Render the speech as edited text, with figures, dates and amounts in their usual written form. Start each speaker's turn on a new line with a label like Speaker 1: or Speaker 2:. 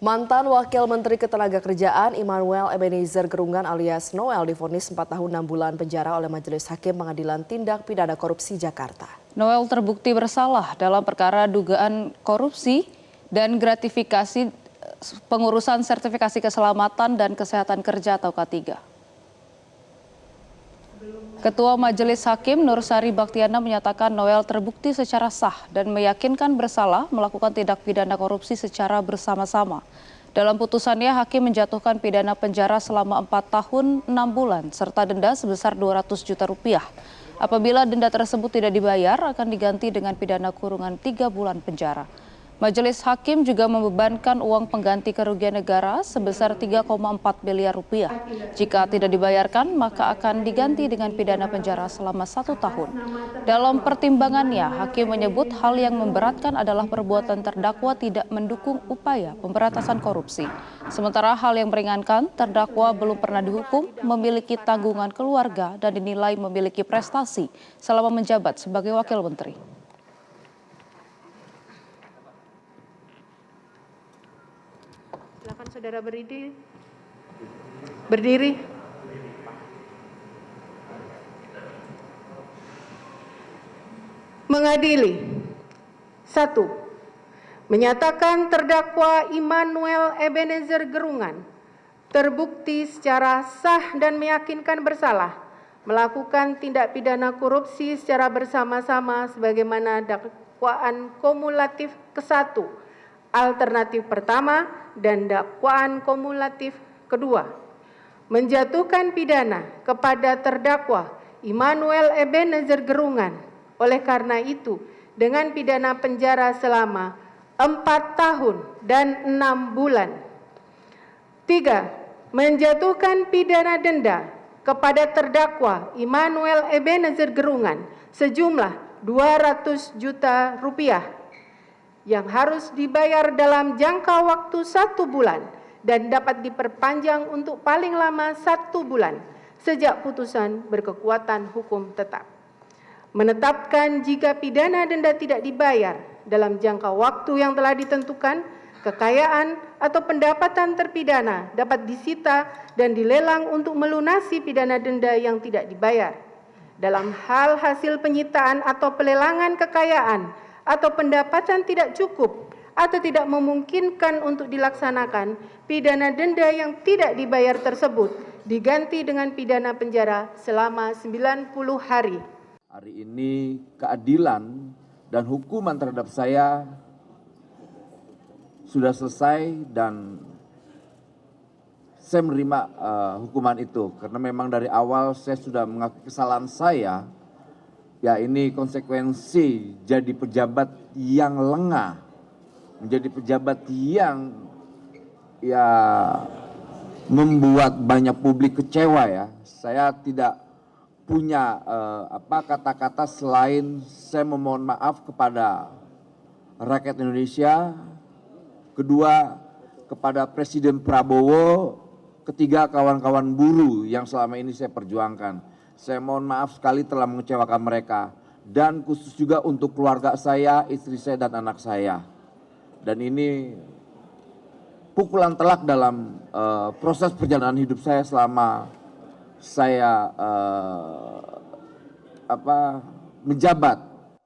Speaker 1: Mantan Wakil Menteri Ketenagakerjaan Immanuel Ebenezer Gerungan alias Noel divonis 4 tahun 6 bulan penjara oleh Majelis Hakim Pengadilan Tindak Pidana Korupsi Jakarta.
Speaker 2: Noel terbukti bersalah dalam perkara dugaan korupsi dan gratifikasi pengurusan sertifikasi keselamatan dan kesehatan kerja atau K3. Ketua Majelis Hakim Nur Sari Baktiana menyatakan Noel terbukti secara sah dan meyakinkan bersalah melakukan tindak pidana korupsi secara bersama-sama. Dalam putusannya, Hakim menjatuhkan pidana penjara selama 4 tahun 6 bulan serta denda sebesar 200 juta rupiah. Apabila denda tersebut tidak dibayar, akan diganti dengan pidana kurungan 3 bulan penjara. Majelis Hakim juga membebankan uang pengganti kerugian negara sebesar 3,4 miliar rupiah. Jika tidak dibayarkan, maka akan diganti dengan pidana penjara selama 1 tahun. Dalam pertimbangannya, Hakim menyebut hal yang memberatkan adalah perbuatan terdakwa tidak mendukung upaya pemberantasan korupsi. Sementara hal yang meringankan, terdakwa belum pernah dihukum, memiliki tanggungan keluarga, dan dinilai memiliki prestasi selama menjabat sebagai wakil menteri.
Speaker 3: Silakan saudara berdiri. Mengadili. 1. Menyatakan terdakwa Immanuel Ebenezer Gerungan terbukti secara sah dan meyakinkan bersalah melakukan tindak pidana korupsi secara bersama-sama sebagaimana dakwaan kumulatif ke-1, alternatif pertama, dan dakwaan kumulatif kedua. Menjatuhkan pidana kepada terdakwa Immanuel Ebenezer Gerungan. Oleh karena itu, dengan pidana penjara selama 4 tahun dan 6 bulan. 3. Menjatuhkan pidana denda kepada terdakwa Immanuel Ebenezer Gerungan sejumlah 200 juta rupiah yang harus dibayar dalam jangka waktu 1 bulan dan dapat diperpanjang untuk paling lama 1 bulan sejak putusan berkekuatan hukum tetap. Menetapkan jika pidana denda tidak dibayar dalam jangka waktu yang telah ditentukan, kekayaan atau pendapatan terpidana dapat disita dan dilelang untuk melunasi pidana denda yang tidak dibayar. Dalam hal hasil penyitaan atau pelelangan kekayaan atau pendapatan tidak cukup atau tidak memungkinkan untuk dilaksanakan, pidana denda yang tidak dibayar tersebut diganti dengan pidana penjara selama 90 hari.
Speaker 4: Hari ini keadilan dan hukuman terhadap saya sudah selesai dan saya menerima hukuman itu karena memang dari awal saya sudah mengakui kesalahan saya. Ya, ini konsekuensi jadi pejabat yang lengah, menjadi pejabat yang ya membuat banyak publik kecewa ya. Saya tidak punya kata-kata selain saya memohon maaf kepada rakyat Indonesia, kedua kepada Presiden Prabowo, ketiga kawan-kawan buruh yang selama ini saya perjuangkan. Saya mohon maaf sekali telah mengecewakan mereka dan khusus juga untuk keluarga saya, istri saya dan anak saya. Dan ini pukulan telak dalam proses perjalanan hidup saya selama saya menjabat